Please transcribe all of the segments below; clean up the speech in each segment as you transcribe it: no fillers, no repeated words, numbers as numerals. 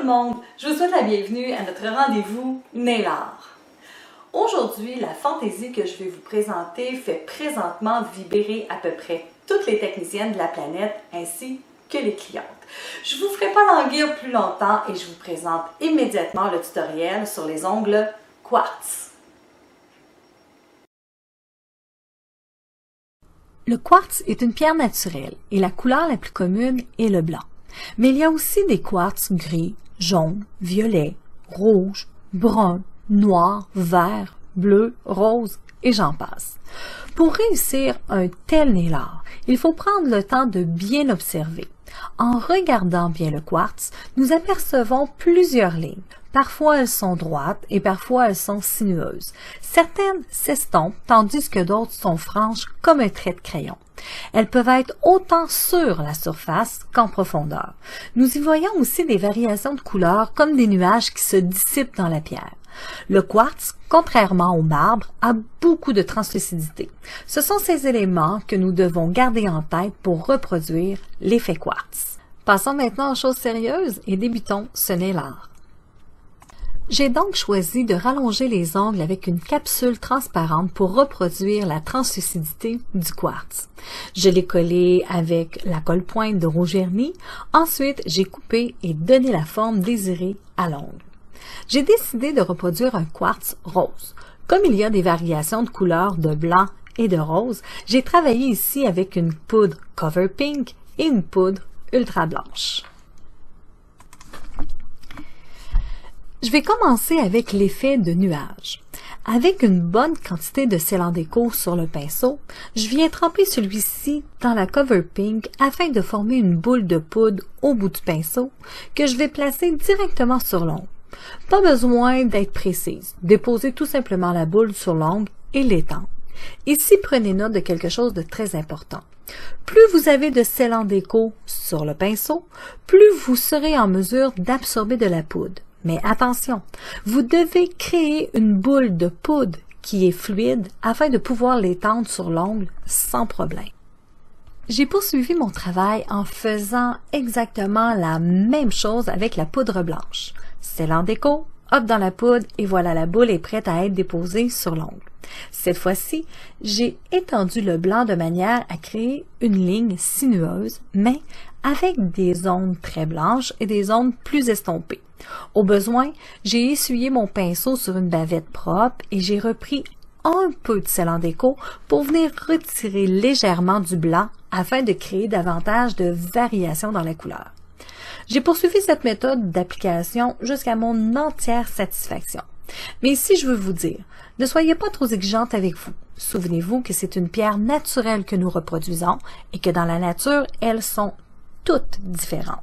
monde, je vous souhaite la bienvenue à notre rendez-vous Nail Art. Aujourd'hui, la fantaisie que je vais vous présenter fait présentement vibrer à peu près toutes les techniciennes de la planète ainsi que les clientes. Je ne vous ferai pas languir plus longtemps et je vous présente immédiatement le tutoriel sur les ongles quartz. Le quartz est une pierre naturelle et la couleur la plus commune est le blanc. Mais il y a aussi des quartz gris, jaune, violet, rouge, brun, noir, vert, bleu, rose et j'en passe. Pour réussir un tel nail art, il faut prendre le temps de bien l'observer. En regardant bien le quartz, nous apercevons plusieurs lignes. Parfois elles sont droites et parfois elles sont sinueuses. Certaines s'estompent tandis que d'autres sont franches comme un trait de crayon. Elles peuvent être autant sur la surface qu'en profondeur. Nous y voyons aussi des variations de couleurs comme des nuages qui se dissipent dans la pierre. Le quartz, contrairement au marbre, a beaucoup de translucidité. Ce sont ces éléments que nous devons garder en tête pour reproduire l'effet quartz. Passons maintenant aux choses sérieuses et débutons ce nail art. J'ai donc choisi de rallonger les ongles avec une capsule transparente pour reproduire la translucidité du quartz. Je l'ai collé avec la colle pointe de rouge verni. Ensuite, j'ai coupé et donné la forme désirée à l'ongle. J'ai décidé de reproduire un quartz rose. Comme il y a des variations de couleurs de blanc et de rose, j'ai travaillé ici avec une poudre Cover Pink et une poudre ultra blanche. Je vais commencer avec l'effet de nuage. Avec une bonne quantité de sel en déco sur le pinceau, je viens tremper celui-ci dans la Cover Pink afin de former une boule de poudre au bout du pinceau que je vais placer directement sur l'ongle. Pas besoin d'être précise. Déposez tout simplement la boule sur l'ongle et l'étendre. Ici, prenez note de quelque chose de très important. Plus vous avez de sel en déco sur le pinceau, plus vous serez en mesure d'absorber de la poudre. Mais attention, vous devez créer une boule de poudre qui est fluide afin de pouvoir l'étendre sur l'ongle sans problème. J'ai poursuivi mon travail en faisant exactement la même chose avec la poudre blanche. Sel en déco, hop dans la poudre et voilà, la boule est prête à être déposée sur l'ongle. Cette fois-ci, j'ai étendu le blanc de manière à créer une ligne sinueuse, mais avec des ondes très blanches et des ondes plus estompées. Au besoin, j'ai essuyé mon pinceau sur une bavette propre et j'ai repris un peu de sel en déco pour venir retirer légèrement du blanc afin de créer davantage de variations dans la couleur. J'ai poursuivi cette méthode d'application jusqu'à mon entière satisfaction. Mais ici, je veux vous dire, ne soyez pas trop exigeante avec vous. Souvenez-vous que c'est une pierre naturelle que nous reproduisons et que dans la nature, elles sont toutes différentes.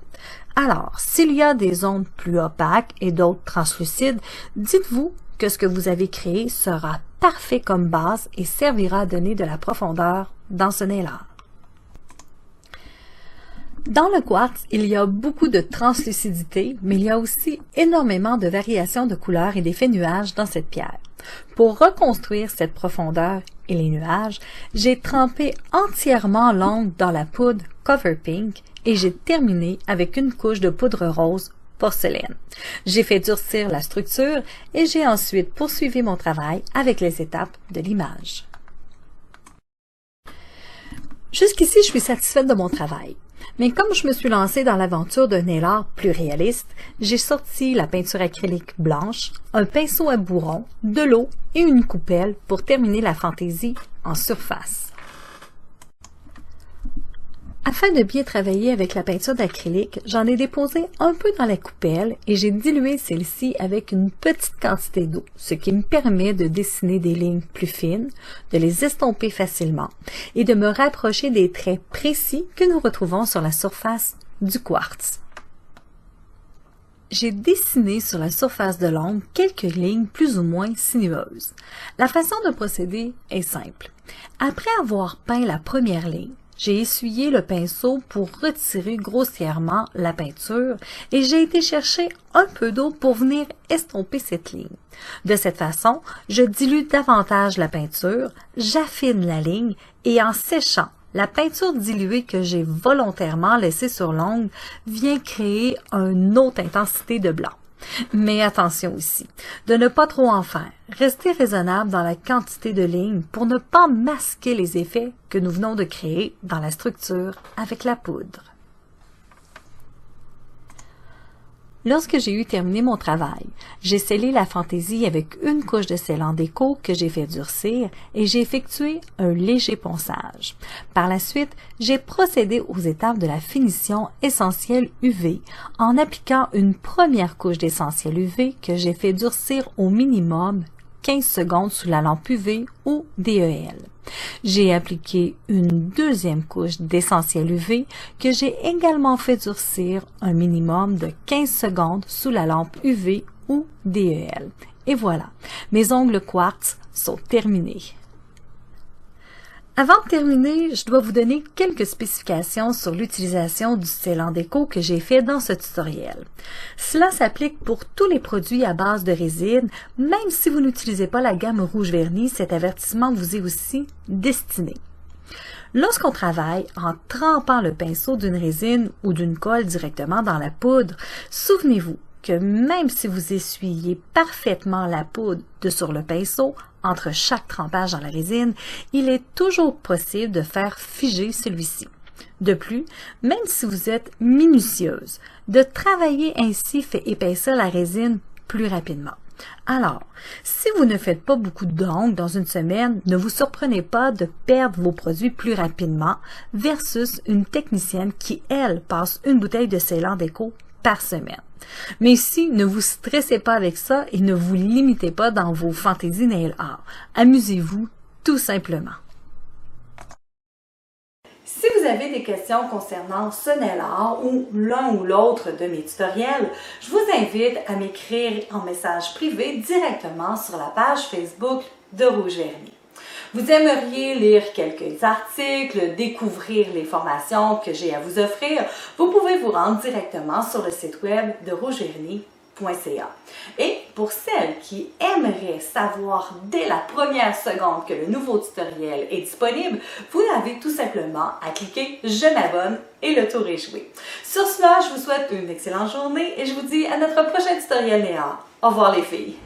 Alors, s'il y a des ondes plus opaques et d'autres translucides, dites-vous que ce que vous avez créé sera parfait comme base et servira à donner de la profondeur dans ce nail art. Dans le quartz, il y a beaucoup de translucidité, mais il y a aussi énormément de variations de couleurs et d'effets nuages dans cette pierre. Pour reconstruire cette profondeur et les nuages, j'ai trempé entièrement l'ongle dans la poudre Cover Pink et j'ai terminé avec une couche de poudre rose porcelaine. J'ai fait durcir la structure et j'ai ensuite poursuivi mon travail avec les étapes de l'image. Jusqu'ici, je suis satisfaite de mon travail. Mais comme je me suis lancée dans l'aventure d'un nail art plus réaliste, j'ai sorti la peinture acrylique blanche, un pinceau à bourron, de l'eau et une coupelle pour terminer la fantaisie en surface. Afin de bien travailler avec la peinture d'acrylique, j'en ai déposé un peu dans la coupelle et j'ai dilué celle-ci avec une petite quantité d'eau, ce qui me permet de dessiner des lignes plus fines, de les estomper facilement et de me rapprocher des traits précis que nous retrouvons sur la surface du quartz. J'ai dessiné sur la surface de l'ongle quelques lignes plus ou moins sinueuses. La façon de procéder est simple. Après avoir peint la première ligne, j'ai essuyé le pinceau pour retirer grossièrement la peinture et j'ai été chercher un peu d'eau pour venir estomper cette ligne. De cette façon, je dilue davantage la peinture, j'affine la ligne et en séchant la peinture diluée que j'ai volontairement laissée sur l'ongle vient créer une autre intensité de blanc. Mais attention aussi, de ne pas trop en faire. Restez raisonnable dans la quantité de lignes pour ne pas masquer les effets que nous venons de créer dans la structure avec la poudre. Lorsque j'ai eu terminé mon travail, j'ai scellé la fantaisie avec une couche de scellant déco que j'ai fait durcir et j'ai effectué un léger ponçage. Par la suite, j'ai procédé aux étapes de la finition essentielle UV en appliquant une première couche d'essentiel UV que j'ai fait durcir au minimum 15 secondes sous la lampe UV ou DEL. J'ai appliqué une deuxième couche d'essentiel UV que j'ai également fait durcir un minimum de 15 secondes sous la lampe UV ou DEL. Et voilà, mes ongles quartz sont terminés. Avant de terminer, je dois vous donner quelques spécifications sur l'utilisation du scellant déco que j'ai fait dans ce tutoriel. Cela s'applique pour tous les produits à base de résine, même si vous n'utilisez pas la gamme rouge vernis, cet avertissement vous est aussi destiné. Lorsqu'on travaille en trempant le pinceau d'une résine ou d'une colle directement dans la poudre, souvenez-vous que même si vous essuyez parfaitement la poudre de sur le pinceau, entre chaque trempage dans la résine, il est toujours possible de faire figer celui-ci. De plus, même si vous êtes minutieuse, de travailler ainsi fait épaissir la résine plus rapidement. Alors, si vous ne faites pas beaucoup d'ongles dans une semaine, ne vous surprenez pas de perdre vos produits plus rapidement versus une technicienne qui, elle, passe une bouteille de scellant déco par semaine. Mais ici, ne vous stressez pas avec ça et ne vous limitez pas dans vos fantaisies nail art. Amusez-vous tout simplement. Si vous avez des questions concernant ce nail art ou l'un ou l'autre de mes tutoriels, je vous invite à m'écrire en message privé directement sur la page Facebook de Rouge Vernis. Vous aimeriez lire quelques articles, découvrir les formations que j'ai à vous offrir, vous pouvez vous rendre directement sur le site web de rougevernis.ca. Et pour celles qui aimeraient savoir dès la première seconde que le nouveau tutoriel est disponible, vous n'avez tout simplement à cliquer « Je m'abonne » et le tour est joué. Sur cela, je vous souhaite une excellente journée et je vous dis à notre prochain tutoriel nail art. Au revoir les filles!